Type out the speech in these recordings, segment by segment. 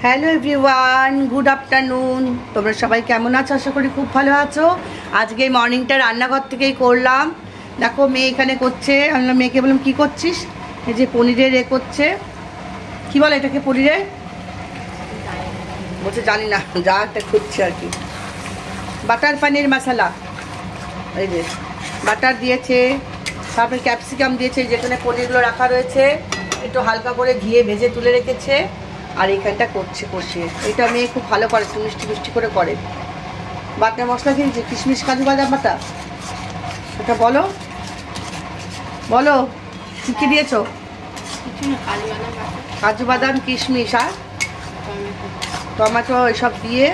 Hello everyone, good afternoon. তোমরা সবাই কেমন আছো? আশা করি খুব ভালো আছো। আজকে মর্নিংটা রান্নাঘর থেকেই করলাম। দেখো মেয়ে এখানে করছে। আমি মেয়েকে বললাম কী করছিস? এই যে পনিরের করছে। কী বলে এটাকে? পনিরের বলছে জানি না, যা একটা করছে আর কি। বাটার পনির মশলা, এই যে বাটার দিয়েছে, তারপরে ক্যাপসিকাম দিয়েছে, যেখানে পনিরগুলো রাখা রয়েছে একটু হালকা করে ঘিয়ে ভেজে তুলে রেখেছে। আর এইখানটা করছে কষিয়ে। এটা মেয়ে খুব ভালো করে, মিষ্টি মিষ্টি করে করে। বাটা মশলা কিনছে, কিশমিশ কাজু বাদাম বাটা। এটা বলো বলো কী কী দিয়েছো? কাজু বাদাম, কিশমিশ আর টমেটো এসব দিয়ে,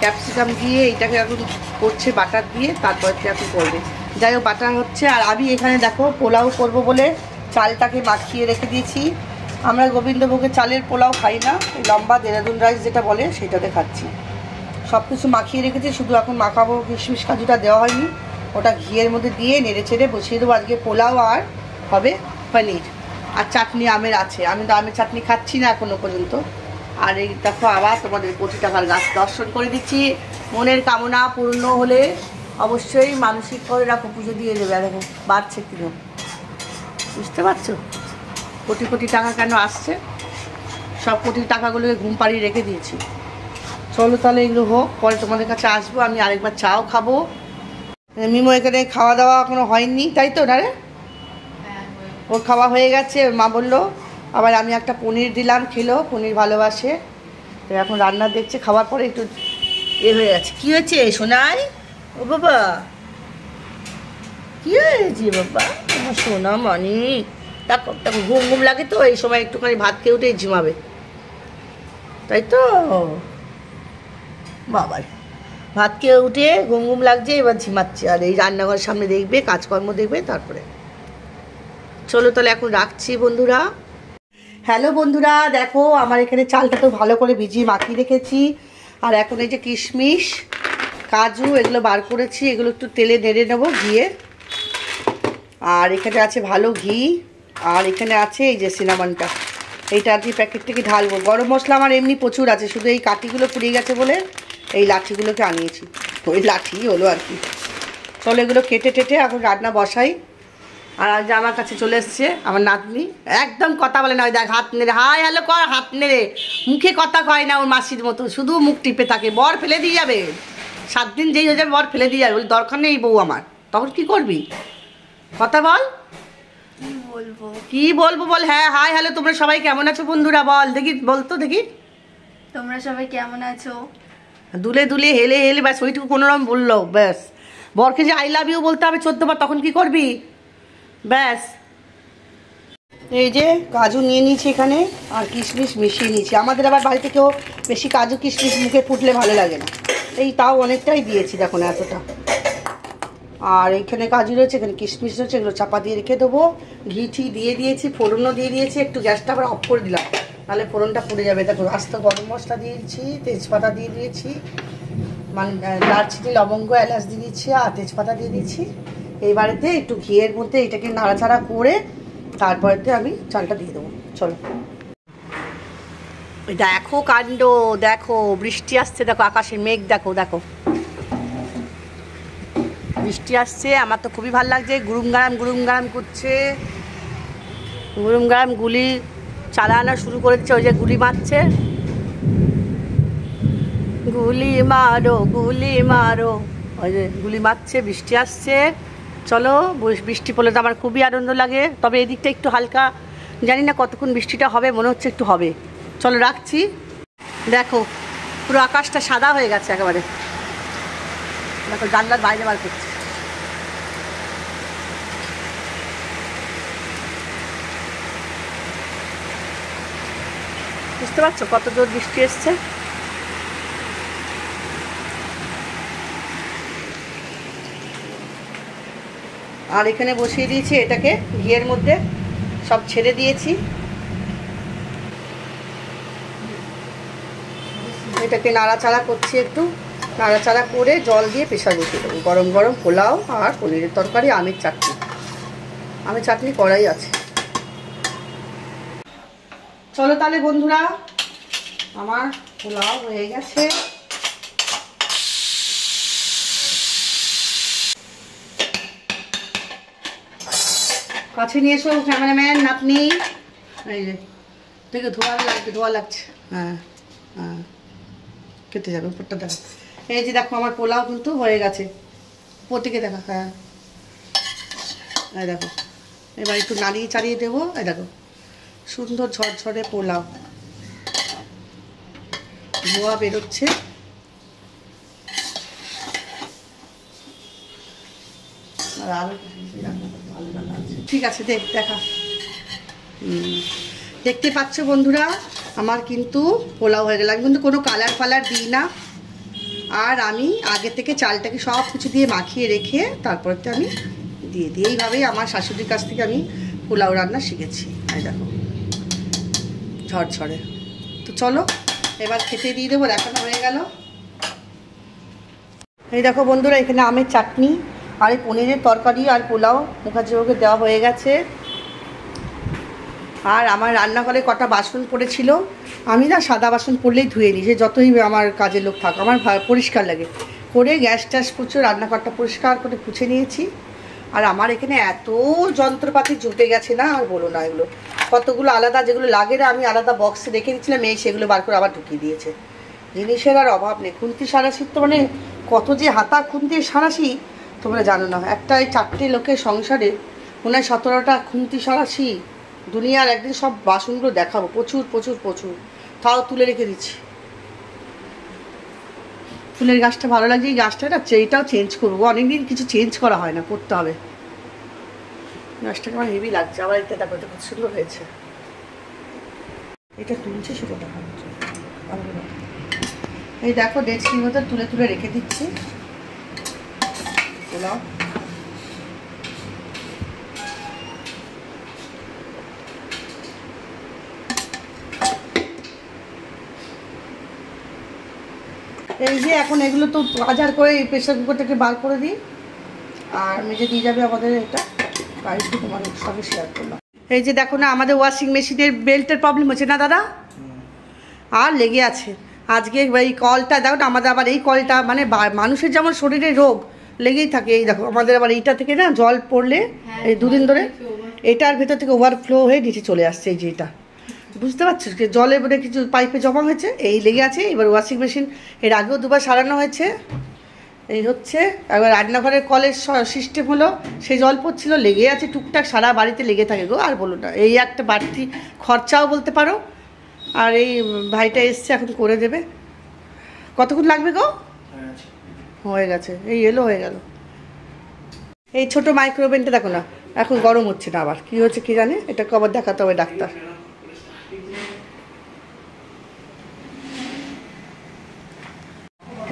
ক্যাপসিকাম দিয়ে এইটাকে এখন করছে বাটার দিয়ে, তারপরে এখন করবে। যাই হোক বাটার হচ্ছে। আর আমি এখানে দেখো পোলাও করব বলে চালটাকে মাখিয়ে রেখে দিয়েছি। আমরা গোবিন্দভোগের চালের পোলাও খাই না, এই লম্বা দেরাদুন রাইস যেটা বলে সেটাতে খাচ্ছি। সব কিছু মাখিয়ে রেখেছি, শুধু এখন মাখাবো। কিশমিশ কাজুটা দেওয়া হয়নি, ওটা ঘিয়ের মধ্যে দিয়ে নেড়ে চেড়ে বসিয়ে দেবো। আজকে পোলাও আর হবে পনির। আর চাটনি আমের আছে, আমি তো আমের চাটনি খাচ্ছি না এখনও পর্যন্ত। আর এই দেখো আবার তোমাদের কোটি টাকার গাছ দর্শন করে দিচ্ছি। মনের কামনা পূর্ণ হলে অবশ্যই মানসিক করে রাখো, পুজো দিয়ে দেবে। দেখো বাড়ছে কিনো, বুঝতে পারছো? কোটি কোটি টাকা কেন আসছে? সব কোটি টাকাগুলোকে ঘুম পাড়িয়ে রেখে দিয়েছি। চলো তাহলে এগুলো হোক, পরে তোমাদের কাছে আসবো। আমি আরেকবার চাও খাবো। মিমো এখানে খাওয়া দাওয়া এখনো হয়নি, তাই তো না রে? ওর খাওয়া হয়ে গেছে। মা বললো আবার আমি একটা পনির দিলাম, খেলো, পনির ভালোবাসে। তো এখন রান্না দেখছে, খাওয়ার পরে একটু হয়ে গেছে। কী হয়েছে সোনাই? ও বাবা কী হয়েছে বাবা? আমার সোনা মানি দেখো দেখো, ঘুম ঘুম লাগে তো এই সময়, একটুখানি ভাত খেয়ে উঠে ঝিমাবে, তাই তো? বাবার ভাত খেয়ে উঠে ঘুম ঘুম লাগছে, এবার ঝিমাচ্ছে। আর এই রান্নাঘরের সামনে দেখবে, কাজকর্ম দেখবে, তারপরে চলো তাহলে এখন রাখছি বন্ধুরা। হ্যালো বন্ধুরা, দেখো আমার এখানে চালটা তো ভালো করে ভিজিয়ে মাখিয়ে রেখেছি। আর এখন এই যে কিশমিশ কাজু এগুলো বার করেছি, এগুলো একটু তেলে নেড়ে নেবো ঘিয়ে। আর এখানে আছে ভালো ঘি, আর এখানে আছে এই যে সিনামনটা, এইটা আর কি প্যাকেট থেকে ঢালবো। গরম মশলা আমার এমনি প্রচুর আছে, শুধু এই কাঠিগুলো পুড়িয়ে গেছে বলে এই লাঠিগুলোকে আনিয়েছি। ওই লাঠি হলো আর কি। চলো এগুলো কেটে টেটে এখন রান্না বসাই। আর আজ আমার কাছে চলে এসছে আমার নাতনি, একদম কথা বলে না। ওই দেখ হাত নেড়ে হাই হ্যালো কর, হাত নেড়ে, মুখে কথা কয় না ওর মাসির মতো, শুধু মুখ টিপে থাকে। বর ফেলে দিয়ে যাবে, 7 দিন যেই হয়ে যাবে বর ফেলে দিয়ে যাবে, বলে দরকার নেই বউ আমার। তখন কি করবি? কথা বল। কি বলবো বল? হ্যাঁ হাই হ্যালো, তোমরা সবাই কেমন আছো বন্ধুরা? বল দেখি, বলতো দেখি তোমরা সবাই কেমন আছো? দুলে দুলে হেলে হেলে ব্যাস ওইটুকু কোনোরকম বললো ব্যাস। বরকে যে আই লাভ ইউ বলতে হবে 14 বার, তখন কি করবি? ব্যাস। এই যে কাজু নিয়ে নিয়েছি এখানে, আর কিশমিশ মিশিয়ে নিয়েছি। আমাদের আবার বাড়িতে কেউ বেশি কাজু কিশমিশ মুখে ফুটলে ভালো লাগে না, এই তাও অনেকটাই দিয়েছি, দেখো না এতটা। আর এইখানে কাজু রয়েছে, এখানে কিশমিশ রয়েছে, এগুলো চাপা দিয়ে রেখে দেবো। ঘি ঠি দিয়ে দিয়েছি, ফোড়নও দিয়ে দিয়েছি। একটু গ্যাসটা আবার অফ করে দিলাম, তাহলে ফোড়নটা পুড়ে যাবে। দেখো আস্তে গরম মশলা দিয়েছি, তেজপাতা দিয়ে দিয়েছি, মানে দারচিনি লবঙ্গ এলাচ দিয়ে দিয়েছি, আর তেজপাতা দিয়ে দিয়েছি। এইবারেতে একটু ঘিয়ের মধ্যে এটাকে নাড়াচাড়া করে তারপরেতে আমি চালটা দিয়ে দেবো। চলো দেখো কাণ্ড, দেখো বৃষ্টি আসছে, দেখো আকাশের মেঘ দেখো, দেখো বৃষ্টি আসছে। আমার তো খুবই ভালো লাগছে। গুরুম গারাম করছে, গুরুম গারাম গুলি চালানো শুরু করেছে। ওই যে গুলি মারছে, গুলি মারো গুলি মারো, ওই যে গুলি মারছে, বৃষ্টি আসছে। চলো, বৃষ্টি পড়লে তো আমার খুবই আনন্দ লাগে। তবে এদিকটা একটু হালকা, জানি না কতক্ষণ বৃষ্টিটা হবে, মনে হচ্ছে একটু হবে। চলো রাখছি। দেখো পুরো আকাশটা সাদা হয়ে গেছে একেবারে। দেখো জানলার বাইরে বার করছি। বুঝতে পারছো কত জোর বৃষ্টি এসছে? আর এখানে বসিয়ে দিয়েছি এটাকে ঘিয়ের মধ্যে, সব ছেড়ে দিয়েছি। এটাকে নাড়াচাড়া করছি, একটু নাড়াচাড়া করে জল দিয়ে প্রেসার বসিয়ে দেবো। গরম গরম পোলাও আর পনিরের তরকারি, আমের চাটনি। আমের চাটনি করাই আছে। চলো তাহলে বন্ধুরা আমার পোলাও হয়ে গেছে। কাছে নিয়ে এসো ক্যামেরাম্যান আপনি। এই যে দেখো ধোয়া লাগছে। হ্যাঁ হ্যাঁ, কেটে যাবে উপরটা দেখো। এই যে দেখো আমার পোলাও কিন্তু হয়ে গেছে, উপর থেকে দেখা। হ্যাঁ এই দেখো, এবার একটু নাড়িয়ে চাড়িয়ে দেবো। এই দেখো সুন্দর ঝরঝরে পোলাও, ধোয়া বেরোচ্ছে। ঠিক আছে দেখা। দেখতে পাচ্ছ বন্ধুরা, আমার কিন্তু পোলাও হয়ে গেল। আমি কিন্তু কোনো কালার ফালার দিই না, আর আমি আগে থেকে চালটাকে সব কিছু দিয়ে মাখিয়ে রেখে তারপরে আমি দিয়ে দিই। এইভাবেই আমার শাশুড়ির কাছ থেকে আমি পোলাও রান্না শিখেছি। এই দেখো ঝরঝরে। তো চলো এবার খেতে দিয়ে দেবো, দেখানো হয়ে গেল। এই দেখো বন্ধুরা, এখানে আমের চাটনি আর এই পনিরের তরকারি আর পোলাও মুখার্জিবাবুকে দেওয়া হয়ে গেছে। আর আমার রান্নাঘরে কটা বাসন পড়েছিল, আমি না সাদা বাসন পড়লেই ধুয়ে নিই, যে যতই আমার কাজের লোক থাক আমার পরিষ্কার লাগে। করে গ্যাস ট্যাস পুছে রান্নাঘরটা পরিষ্কার করে পুছে নিয়েছি। আর আমার এখানে এত যন্ত্রপাতি জুটে গেছে না, আর বলো না। এগুলো কতগুলো আলাদা, যেগুলো লাগে না আমি আলাদা বক্সে রেখে দিচ্ছিলাম, এই সেগুলো বার করে আবার ঢুকিয়ে দিয়েছে। জিনিসের আর অভাব নেই। খুন্তি সারাশি তো মানে কত যে হাতা খুন্তি সারাশি তোমরা জানো না। একটা এই 4টে লোকের সংসারে মনে হয় 17টা খুন্তি সারাশি। দুনিয়ার একদিন সব বাসনগুলো দেখাবো, প্রচুর প্রচুর প্রচুর। তাও তুলে রেখে দিচ্ছি। ফুলের গাছটা ভালো লাগছে, এই গাছটা না এইটাও চেঞ্জ করবো। অনেকদিন কিছু চেঞ্জ করা হয় না, করতে হবে। গাছটাকে আমার হেভি লাগছে। আবার এটা দেখো, এটা খুব সুন্দর হয়েছে। এটা তুলছে সেটা দেখা হচ্ছে। এই দেখো ডেস্কির মতো তুলে তুলে রেখে দিচ্ছি পোলাও। এই যে এখন এগুলো তো বাজার করে প্রেসার কুকারটাকে বার করে দিই, আর মেজে দিয়ে যাবে আমাদের। এটা বাড়িতে তোমার সঙ্গে শেয়ার করলাম। এই যে দেখো না, আমাদের ওয়াশিং মেশিনের বেল্টের প্রবলেম হচ্ছে না দাদা, আর লেগে আছে। আজকে এই কলটা দেখো না, আমাদের আবার এই কলটা মানে মানুষের যেমন শরীরে রোগ লেগেই থাকে। এই দেখো আমাদের আবার এইটা থেকে না জল পড়লে এই দুদিন ধরে এটার ভেতর থেকে ওভারফ্লো হয়ে নিচে চলে আসছে। এই যে এটা বুঝতে পারছো, জলে বোধহয় কিছু পাইপে জমা হয়েছে, এই লেগে আছে। এবার ওয়াশিং মেশিন এর আগেও দুবার সারানো হয়েছে। এই হচ্ছে এবার রান্নাঘরের কলের সিস্টেম হলো, সে জল পড়ছিল, লেগে আছে টুকটাক, সারা বাড়িতে লেগে থাকে গো। আর বলো না, এই একটা বাড়তি খরচাও বলতে পারো। আর এই ভাইটা এসছে এখন করে দেবে। কতক্ষণ লাগবে গো? হয়ে গেছে, এই এলো হয়ে গেল। এই ছোট মাইক্রোওভেনটা দেখো না, এখন গরম হচ্ছে না। আবার কি হচ্ছে কি জানে, এটাকে আবার দেখাতে হবে ডাক্তার।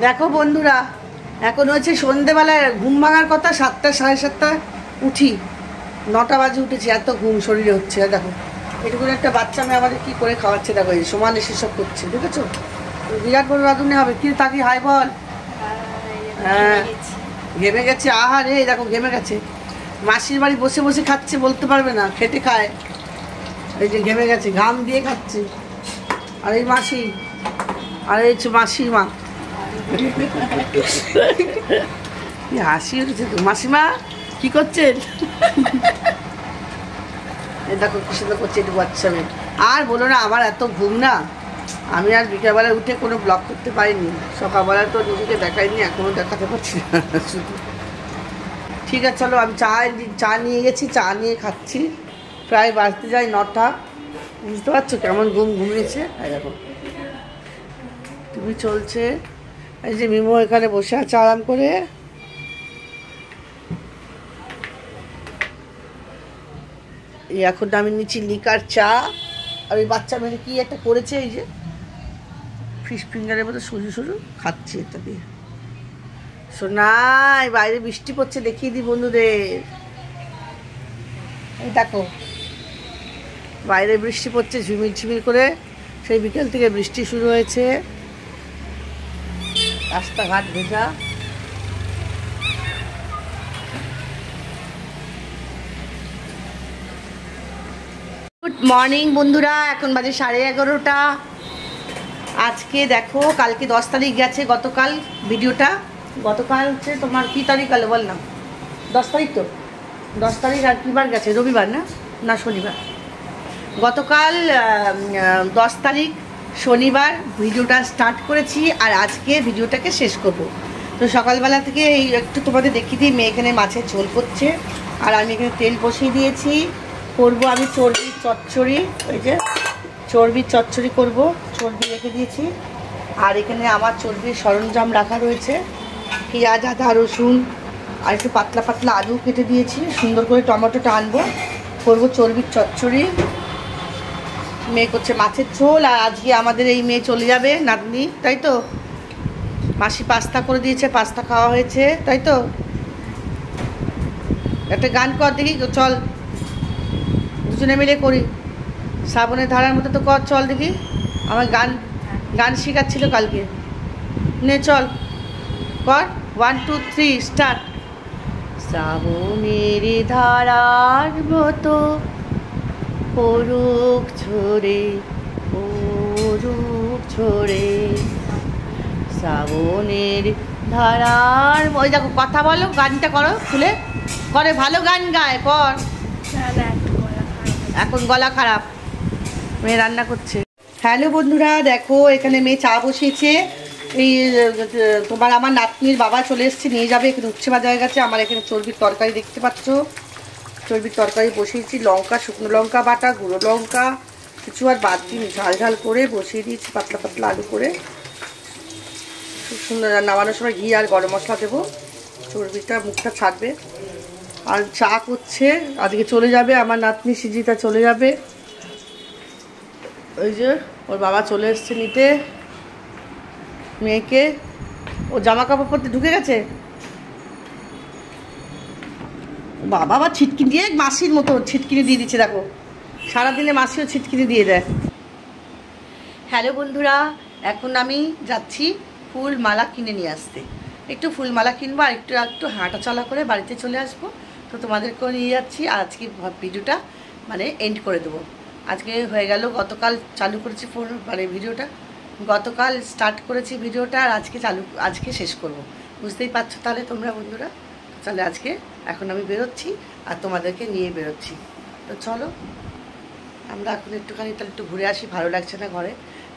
দেখো বন্ধুরা, এখন হচ্ছে সন্ধেবেলায় ঘুম ভাঙার কথা 7টা সাড়ে 7টায় উঠি, 9টা বাজে উঠেছি, এত ঘুম শরীরে হচ্ছে। দেখো এটুকু একটা বাচ্চা মেয়ে আমাদের কী করে খাওয়াচ্ছে, দেখো এই সমান এসে সব করছে, দেখেছো? বিরাট বড় রাঁধুনি হবে। কি তাকি হাই বল। হ্যাঁ ঘেমে গেছে, আহারে দেখো ঘেমে গেছে। মাসির বাড়ি বসে বসে খাচ্ছে, বলতে পারবে না, খেটে খায়। এই যে ঘেমে গেছে, ঘাম দিয়ে খাচ্ছে। আর এই মাসি, আর এই হচ্ছে মাসির মা। হাসি উঠেছে তো। মাসিমা কি করছেন? দেখো কি সুন্দর করছে একটু বাচ্চা মেয়ে। আর বলো না, আমার এত ঘুম না, আমি আর বিকালবেলা উঠে কোনো ব্লগ করতে পারিনি। সকালবেলা তো নিজেকে দেখাইনি, এখনও দেখাতে পারছি না শুধু। ঠিক আছে চলো, আমি চা নিয়ে গেছি, চা নিয়ে খাচ্ছি। প্রায় বাজতে যায় 9টা। বুঝতে পারছো কেমন ঘুমিয়েছে? দেখো তুমি চলছে। এই যে মিমো এখানে বসে আছে আরাম করে। এই এখন আমি নিচ্ছি লিকার চা। আর ওই বাচ্চা মেয়ে কি একটা করেছে, এই যে ফিশ ফিঙ্গারের মতো সরু সরু, খাচ্ছি এটা দিয়ে। শোনাই বাইরে বৃষ্টি পড়ছে, দেখিয়ে দিই বন্ধুদের। এই দেখো বাইরে বৃষ্টি পড়ছে ঝিমির ঝিমির করে, সেই বিকেল থেকে বৃষ্টি শুরু হয়েছে, রাস্তাঘাট ভেজা। গুড মর্নিং বন্ধুরা, এখন বাজে 11:30। আজকে দেখো, কালকে 10 তারিখ গেছে, গতকাল ভিডিওটা, গতকাল হচ্ছে তোমার কী তারিখ গেল বল না? 10 তারিখ তো, 10 তারিখ আর কী বার গেছে? রবিবার না, না শনিবার। গতকাল 10 তারিখ শনিবার ভিডিওটা স্টার্ট করেছি, আর আজকে ভিডিওটাকে শেষ করব। তো সকালবেলা থেকে এই একটু তোমাদের দেখিয়ে দিই, মেয়ে এখানে মাছের ঝোল করছে, আর আমি এখানে তেল বসিয়ে দিয়েছি। করবো আমি চর্বির চচ্চড়ি, ওই যে চর্বির চচ্চড়ি করব, চর্বি রেখে দিয়েছি। আর এখানে আমার চর্বির সরঞ্জাম রাখা রয়েছে, পেঁয়াজ, আদা, রসুন, আর একটু পাতলা পাতলা আলু কেটে দিয়েছি, সুন্দর করে টমেটোটা আনবো, করবো চর্বির চচ্চড়ি। মেয়ে করছে মাছের ঝোল, আর আজকে আমাদের এই মেয়ে চলে যাবে নাতনি, তাই তো? মাসি পাস্তা করে দিয়েছে, পাস্তা খাওয়া হয়েছে, তাই তো? একটা গান কর দেখি, চল দুজনে মিলে করি, শ্রাবণের ধারার মতো তো কর, চল দেখি। আমার গান শেখাচ্ছিল কালকে, নে চল কর, 1 2 3 স্টার্ট। শ্রাবণের ধারার মতো পরুক ঝরে, পরুক ঝরে, শ্রাবণের ধারার, ওই দেখো কথা বলো, গানটা করো খুলে, করে ভালো গান গায়, কর। এখন গলা খারাপ, মেয়ে রান্না করছে। হ্যালো বন্ধুরা, দেখো এখানে মেয়ে চা বসিয়েছে। এই তোমার আমার নাতনির বাবা চলে এসেছে, নিয়ে যাবে, এখানে উচ্ছে ভাজা হয়ে গেছে। আমার এখানে চর্বির তরকারি দেখতে পাচ্ছ, চর্বির তরকারি বসিয়েছি, লঙ্কা, শুকনো লঙ্কা বাটা, গুঁড়ো লঙ্কা কিছু আর বাদ দিন, ঝাল ঝাল করে বসিয়ে দিয়েছি, পাতলা পাতলা আলু করে। খুব সুন্দর, নামানোর সময় ঘি আর গরম মশলা দেবো, চর্বিটা মুখটা ছাড়বে। আর চা করছে, আজকে চলে যাবে আমার নাতনি সিজিতা, চলে যাবে। ওই যে ওর বাবা চলে এসছে নিতে মেয়েকে, ও জামা কাপড় পরতে ঢুকে গেছে। বাবা আবার ছিটকিনি দিয়ে, মাসির মতো ছিটকিনি দিয়ে দিচ্ছে, দেখো সারাদিনে মাসিও ছিটকিনি দিয়ে দেয়। হ্যালো বন্ধুরা, এখন আমি যাচ্ছি ফুল মালা কিনে নিয়ে আসতে। একটু ফুলমালা কিনবো, আর একটু একটু হাঁটা চলা করে বাড়িতে চলে আসবো। তো তোমাদেরকেও নিয়ে যাচ্ছি, আর আজকে ভিডিওটা মানে এন্ড করে দেবো। আজকে হয়ে গেল, গতকাল চালু করেছি মানে ভিডিওটা, গতকাল স্টার্ট করেছি ভিডিওটা, আর আজকে শেষ করব, বুঝতেই পারছো তাহলে তোমরা বন্ধুরা। তাহলে আজকে এখন আমি বেরোচ্ছি, আর তোমাদেরকে নিয়ে বেরোচ্ছি। তো চলো আমরা এখন একটুখানি তাহলে একটু ঘুরে আসি, ভালো লাগছে না ঘরে,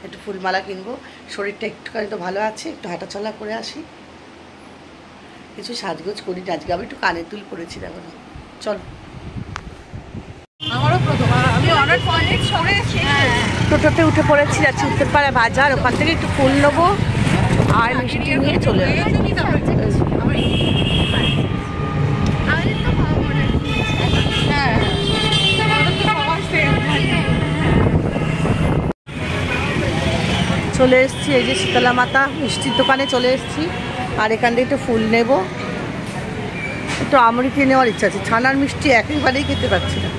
একটু ফুলমালা কিনবো, শরীরটা একটুখানি তো ভালো আছে, একটু হাঁটাচলা করে আসি, কিছু সাজগোজ করি। আজকে আমি একটু কানের দুল পরেছি, দেখো না, চলো। আমারও প্রথম, আমি অনেক টোটোতে উঠে পড়েছি, যাচ্ছি উত্তরপাড়া বাজার, ওখান থেকে একটু ফুল নেবো আর মিষ্টি নিয়ে চলে চলে এসেছি। এই যে শীতলা মাতা মিষ্টির দোকানে চলে এসেছি, আর এখান থেকে একটু ফুল নেব, একটু আমৃতি নেওয়ার ইচ্ছা আছে, ছানার মিষ্টি একেবারেই খেতে পারছি না।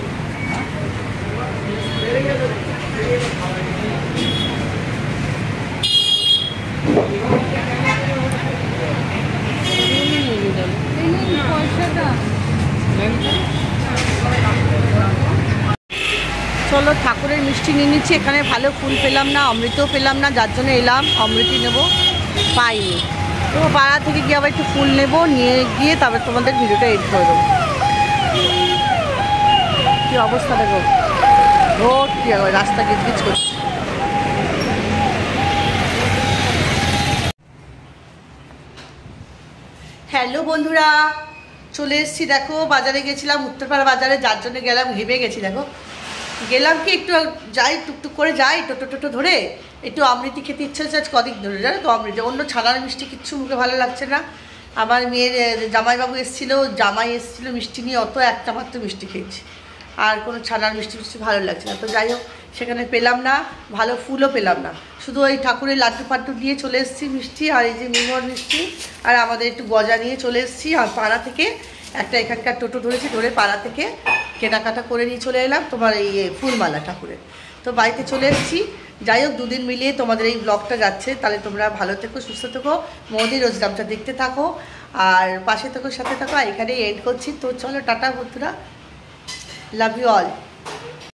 চলো ঠাকুরের মিষ্টি নিয়ে নিচ্ছি, এখানে ভালো ফুল পেলাম না, অমৃতও পেলাম না, যার জন্য এলাম অমৃতি নেব, পাইনি। তো পাড়া থেকে গিয়ে আবার একটু ফুল নেব, নিয়ে গিয়ে তারপর তোমাদের ভিডিওটা এডিট করে দেবো। কী অবস্থা দেখো, রোড কী হবে, রাস্তা গিজগিজ করছে। হ্যালো বন্ধুরা, চলে এসেছি, দেখো বাজারে গেছিলাম, উত্তরপাড়া বাজারে, যার জন্য গেলাম, ঘেমে গেছি। দেখো গেলাম কি একটু যাই, টুকটুক করে যাই, টোটো ধরে একটু অমৃতি খেতে ইচ্ছা হচ্ছে আজ কদিন ধরে, জানো তো, অমৃতি, অন্য ছানার মিষ্টি কিচ্ছু মুখে ভালো লাগছে না। আমার মেয়ের জামাইবাবু এসেছিলো, জামাই এসেছিলো মিষ্টি নিয়ে, অত একটা মাত্র মিষ্টি খেয়েছি, আর কোনো ছানার মিষ্টি ভালো লাগছে না। তো যাই হোক, সেখানে পেলাম না, ভালো ফুলও পেলাম না, শুধু ওই ঠাকুরের লাড্ডু ফাড্ডু দিয়ে চলে এসেছি মিষ্টি, আর এই যে মিমর মিষ্টি, আর আমাদের একটু গজা নিয়ে চলে এসেছি। আর পাড়া থেকে একটা এখানকার টোটো ধরেছি, ধরে পাড়া থেকে কেনাকাটা করে নিয়ে চলে এলাম তোমার এই ফুলমালা ঠাকুরের। তো বাড়িতে চলে এসেছি। যাই হোক, দুদিন মিলিয়ে তোমাদের এই ব্লগটা যাচ্ছে, তাহলে তোমরা ভালো থেকো, সুস্থ থেকো, মোদি রোজগামটা দেখতে থাকো, আর পাশে থেকো, সাথে থাকো। এখানেই এন্ড করছি। তো চলো টাটা বন্ধুরা, লাভ ইউ অল।